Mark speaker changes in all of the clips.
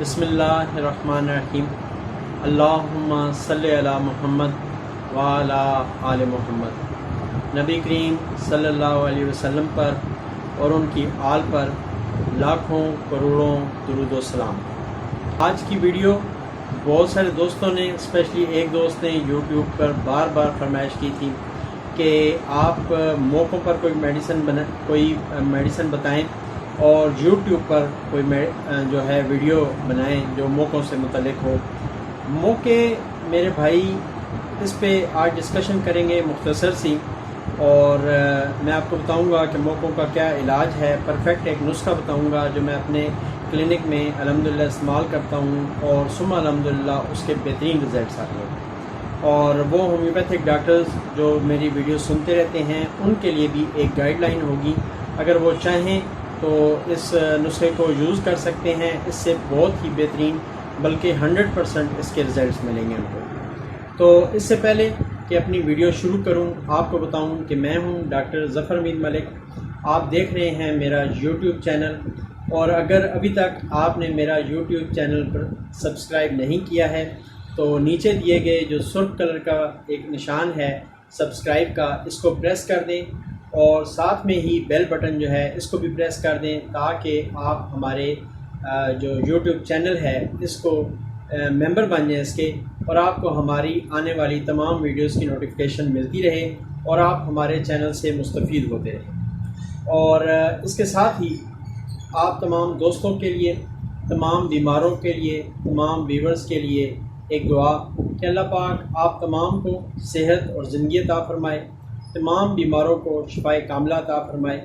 Speaker 1: बिस्मिल्लाहिर्रहमानिर्रहीम। अल्लाहुम्मा सल्लि अला मुहम्मद व अला आले मुहम्मद। नबी करीम सल्लल्लाहु अलैहि वसल्लम पर और उनकी आल पर लाखों करोड़ों दुरूद व सलाम। आज की वीडियो बहुत सारे दोस्तों ने, स्पेशली एक दोस्त ने यूट्यूब पर बार बार फरमाइश की थी कि आप मौक़ों पर कोई मेडिसिन बताएं और यूट्यूब पर कोई जो है वीडियो बनाएं जो मौक़ों से मुतल्लिक़ हो। मौके मेरे भाई इस पे आज डिस्कशन करेंगे मुख्तसर सी, और मैं आपको बताऊंगा कि मौक़ों का क्या इलाज है। परफेक्ट एक नुस्खा बताऊंगा जो मैं अपने क्लिनिक में अल्हम्दुलिल्लाह इस्तेमाल करता हूं और सुम्मा अल्हम्दुलिल्लाह उसके बेहतरीन रिज़ल्ट्स आते हैं। और वो होम्योपैथिक डॉक्टर्स जो मेरी वीडियो सुनते रहते हैं उनके लिए भी एक गाइडलाइन होगी। अगर वो चाहें तो इस नुस्खे को यूज़ कर सकते हैं। इससे बहुत ही बेहतरीन बल्कि 100% इसके रिज़ल्ट्स मिलेंगे उनको। तो इससे पहले कि अपनी वीडियो शुरू करूं, आपको बताऊं कि मैं हूं डॉक्टर ज़फ़र मीर मलिक। आप देख रहे हैं मेरा यूट्यूब चैनल, और अगर अभी तक आपने मेरा यूट्यूब चैनल पर सब्सक्राइब नहीं किया है तो नीचे दिए गए जो सुर्ख कलर का एक निशान है सब्सक्राइब का, इसको प्रेस कर दें और साथ में ही बेल बटन जो है इसको भी प्रेस कर दें, ताकि आप हमारे जो यूट्यूब चैनल है इसको मेंबर बन जाएं इसके, और आपको हमारी आने वाली तमाम वीडियोस की नोटिफिकेशन मिलती रहे और आप हमारे चैनल से मुस्तफ़ीद होते रहें। और इसके साथ ही आप तमाम दोस्तों के लिए, तमाम बीमारों के लिए, तमाम व्यूअर्स के लिए एक दुआ कि अल्लाह पाक आप तमाम को सेहत और ज़िंदगी अता फ़रमाए, तमाम बीमारों को शिफाए कामिला अता फ़रमाए।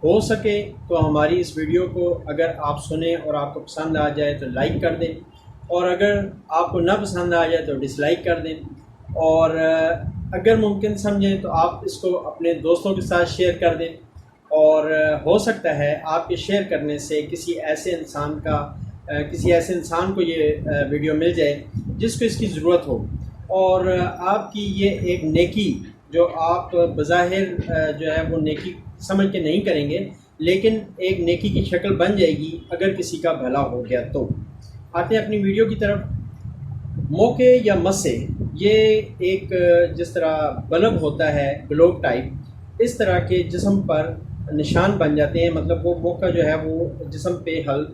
Speaker 1: हो सके तो हमारी इस वीडियो को अगर आप सुने और आपको पसंद आ जाए तो लाइक कर दें, और अगर आपको ना पसंद आ जाए तो डिसलाइक कर दें, और अगर मुमकिन समझें तो आप इसको अपने दोस्तों के साथ शेयर कर दें। और हो सकता है आपके शेयर करने से किसी ऐसे इंसान को ये वीडियो मिल जाए जिसको इसकी ज़रूरत हो, और आपकी ये एक नेकी जो आप बज़ाहिर जो है वो नेकी समझ के नहीं करेंगे, लेकिन एक नेकी की शक्ल बन जाएगी अगर किसी का भला हो गया तो। आते हैं अपनी वीडियो की तरफ। मौके या मस्से, ये एक जिस तरह बल्ब होता है ग्लोब टाइप, इस तरह के जिस्म पर निशान बन जाते हैं। मतलब वो मौका जो है वो जिस्म पे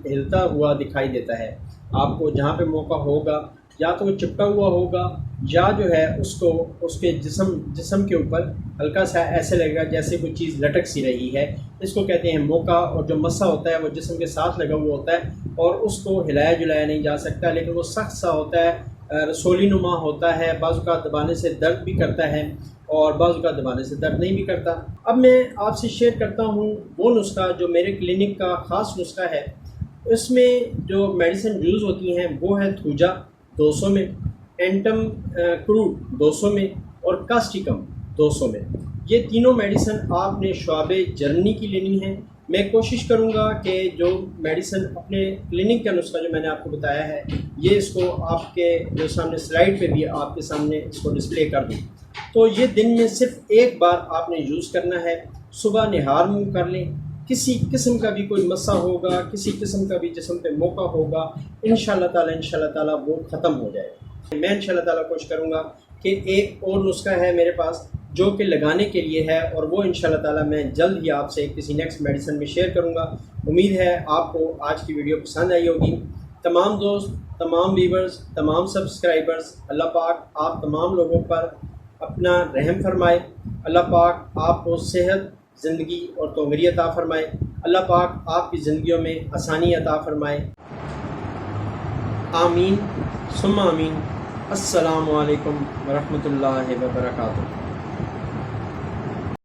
Speaker 1: हिलता हुआ दिखाई देता है आपको। जहाँ पे मौका होगा या तो वो चिपका हुआ होगा या जो है उसको उसके जिस्म के ऊपर हल्का सा ऐसे लगेगा जैसे कोई चीज़ लटक सी रही है। इसको कहते हैं मौका। और जो मस्सा होता है वो जिस्म के साथ लगा हुआ होता है और उसको हिलाया जुलाया नहीं जा सकता, लेकिन वो सख्त सा होता है, रसोली नुमा होता है। बाज़ औक़ात दबाने से दर्द भी करता है और बाज़ औक़ात दबाने से दर्द नहीं भी करता। अब मैं आपसे शेयर करता हूँ वो नुस्खा जो मेरे क्लिनिक का ख़ास नुस्खा है। इसमें जो मेडिसिन यूज़ होती हैं वो है थूजा 200 में, एंटम क्रूड 200 में और कास्टिकम 200 में। ये तीनों मेडिसिन आपने शुआबे जर्मनी की लेनी है। मैं कोशिश करूँगा कि जो मेडिसिन अपने क्लिनिक का नुस्खा जो मैंने आपको बताया है ये इसको आपके जो सामने स्लाइड पे भी आपके सामने इसको डिस्प्ले कर दूँ। तो ये दिन में सिर्फ एक बार आपने यूज़ करना है। सुबह निहार मुँह कर लें। किसी किस्म का भी कोई मस्सा होगा, किसी किस्म का भी जिस्म पे मौका होगा, इंशाअल्लाह ताला वो ख़त्म हो जाएगा। मैं इंशाअल्लाह ताला कोशिश करूँगा कि एक और नुस्खा है मेरे पास जो कि लगाने के लिए है, और वो इंशाअल्लाह ताला मैं जल्द ही आपसे किसी नेक्स्ट मेडिसिन में शेयर करूँगा। उम्मीद है आपको आज की वीडियो पसंद आई होगी। तमाम दोस्त, तमाम व्यूअर्स, तमाम सब्सक्राइबर्स, अल्लाह पाक आप तमाम लोगों पर अपना रहम फरमाए। अल्लाह पाक आपको सेहत, ज़िंदगी और तोमरी अता फ़रमाए। अल्लाह पाक आपकी ज़िंदगियों में आसानी अता फ़रमाए। आमीन सुम्मा आमीन। अस्सलामु अलैकुम वरहमतुल्लाहि वबरकातुहू।